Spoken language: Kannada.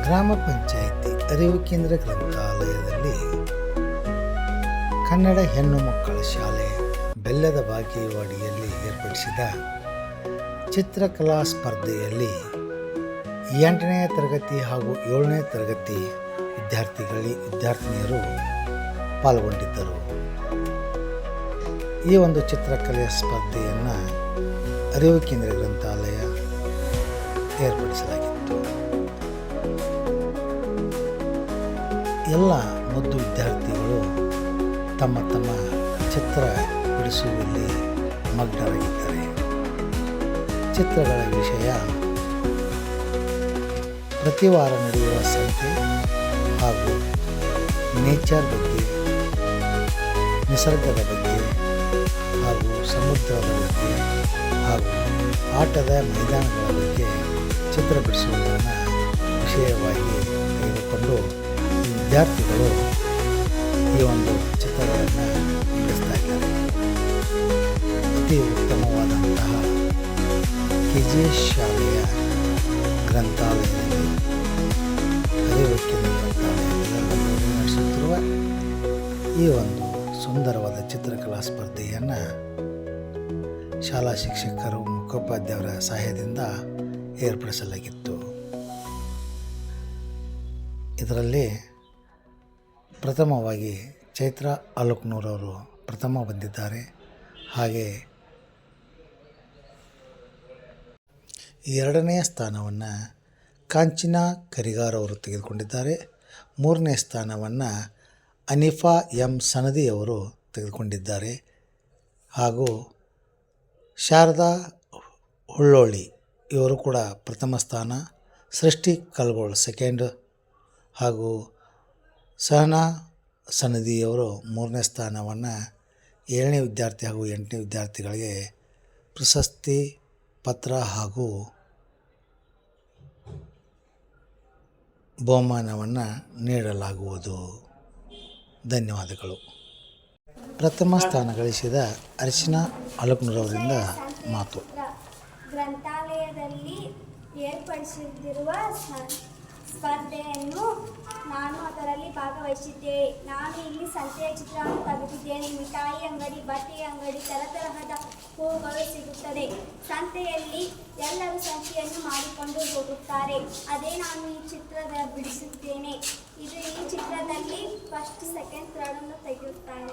ಗ್ರಾಮ ಪಂಚಾಯಿತಿ ಅರಿವು ಕೇಂದ್ರ ಗ್ರಂಥಾಲಯದಲ್ಲಿ ಕನ್ನಡ ಹೆಣ್ಣು ಮಕ್ಕಳ ಶಾಲೆ ಬೆಲ್ಲದ ಬಾಗೇವಾಡಿಯಲ್ಲಿ ಏರ್ಪಡಿಸಿದ ಚಿತ್ರಕಲಾ ಸ್ಪರ್ಧೆಯಲ್ಲಿ 8ನೇ ತರಗತಿ ಹಾಗೂ 7ನೇ ತರಗತಿ ವಿದ್ಯಾರ್ಥಿನಿಯರು ಪಾಲ್ಗೊಂಡಿದ್ದರು. ಈ ಒಂದು ಚಿತ್ರಕಲೆಯ ಸ್ಪರ್ಧೆಯನ್ನು ಅರಿವು ಕೇಂದ್ರ ಗ್ರಂಥಾಲಯ ಏರ್ಪಡಿಸಲಾಗಿತ್ತು. ಎಲ್ಲ ಮುದ್ದು ವಿದ್ಯಾರ್ಥಿಗಳು ತಮ್ಮ ತಮ್ಮ ಚಿತ್ರ ಬಿಡಿಸುವಲ್ಲಿ ಮಗ್ನರಾಗಿದ್ದಾರೆ. ಚಿತ್ರಗಳ ವಿಷಯ ಪ್ರತಿ ವಾರ ನಡೆಯುವ ಸಂತೆ ಹಾಗೂ ನೇಚರ್ ಬಗ್ಗೆ, ನಿಸರ್ಗದ ಬಗ್ಗೆ ಹಾಗೂ ಸಮುದ್ರದ ಬಗ್ಗೆ ಹಾಗೂ ಆಟದ ಮೈದಾನಗಳ ಬಗ್ಗೆ ಚಿತ್ರ ಬಿಡಿಸುವುದನ್ನು ವಿಷಯವಾಗಿ ತೆಗೆದುಕೊಂಡು ವಿದ್ಯಾರ್ಥಿಗಳು ಈ ಒಂದು ಚಿತ್ರಗಳನ್ನು ಬಿಡಿಸ್ತಾ ಇದ್ದಾರೆ. ಅತಿ ಉತ್ತಮವಾದಂತಹ KGS ಶಾಲೆಯ ಗ್ರಂಥಾಲಯದಲ್ಲಿ ಅರಿವು ಕೇಂದ್ರ ಗ್ರಂಥಾಲಯದಲ್ಲಿ ನಡೆಸುತ್ತಿರುವ ಈ ಒಂದು ಸುಂದರವಾದ ಚಿತ್ರಕಲಾ ಸ್ಪರ್ಧೆಯನ್ನು ಶಾಲಾ ಶಿಕ್ಷಕರು ಮುಖ್ಯೋಪಾಧ್ಯಾಯರ ಸಹಾಯದಿಂದ ಏರ್ಪಡಿಸಲಾಗಿತ್ತು. ಇದರಲ್ಲಿ ಪ್ರಥಮವಾಗಿ ಚೈತ್ರ ಅಲುಕ್ನೂರವರು ಪ್ರಥಮ ಬಂದಿದ್ದಾರೆ. ಹಾಗೆ 2ನೇ ಸ್ಥಾನವನ್ನು ಕಾಂಚನಾ ಕರಿಗಾರ್ ಅವರು ತೆಗೆದುಕೊಂಡಿದ್ದಾರೆ. 3ನೇ ಸ್ಥಾನವನ್ನು ಅನಿಫಾ ಎಂ ಸನದಿ ಅವರು ತೆಗೆದುಕೊಂಡಿದ್ದಾರೆ. ಹಾಗೂ ಶಾರದಾ ಹುಳ್ಳೋಳಿ ಇವರು ಕೂಡ ಪ್ರಥಮ ಸ್ಥಾನ, ಸೃಷ್ಟಿ ಕಲ್ಗೋಳ್ ಸೆಕೆಂಡ್ ಹಾಗೂ ಸಹನಾ ಸನದಿಯವರು 3ನೇ ಸ್ಥಾನವನ್ನು 7ನೇ ವಿದ್ಯಾರ್ಥಿ ಹಾಗೂ 8ನೇ ವಿದ್ಯಾರ್ಥಿಗಳಿಗೆ ಪ್ರಶಸ್ತಿ ಪತ್ರ ಹಾಗೂ ಬಹುಮಾನವನ್ನು ನೀಡಲಾಗುವುದು. ಧನ್ಯವಾದಗಳು. ಪ್ರಥಮ ಸ್ಥಾನ ಗಳಿಸಿದ ಅರ್ಚನಾ ಅಲುಕ್ನೂರವರಿಂದ ಮಾತು. ಗ್ರಂಥಾಲಯದಲ್ಲಿ ಏರ್ಪಡಿಸಿರುವ ಸ್ಪರ್ಧೆಯನ್ನು ನಾನು ಅದರಲ್ಲಿ ಭಾಗವಹಿಸಿದ್ದೆ. ನಾನು ಇಲ್ಲಿ ಸಂತೆಯ ಚಿತ್ರವನ್ನು ತೆಗೆದಿದ್ದೇನೆ. ಮಿಠಾಯಿ ಅಂಗಡಿ, ಬಟ್ಟೆ ಅಂಗಡಿ, ತರತರಹದ ಹೂವುಗಳು ಸಿಗುತ್ತದೆ. ಸಂತೆಯಲ್ಲಿ ಎಲ್ಲರೂ ಸಂತೆಯನ್ನು ಮಾಡಿಕೊಂಡು ಹೋಗುತ್ತಾರೆ. ಅದೇ ನಾನು ಈ ಚಿತ್ರದ ಬಿಡಿಸುತ್ತೇನೆ. ಈ ಚಿತ್ರದಲ್ಲಿ ಫಸ್ಟ್, ಸೆಕೆಂಡ್, ಥರ್ಡನ್ನು ತೆಗೆಯುತ್ತಾರೆ.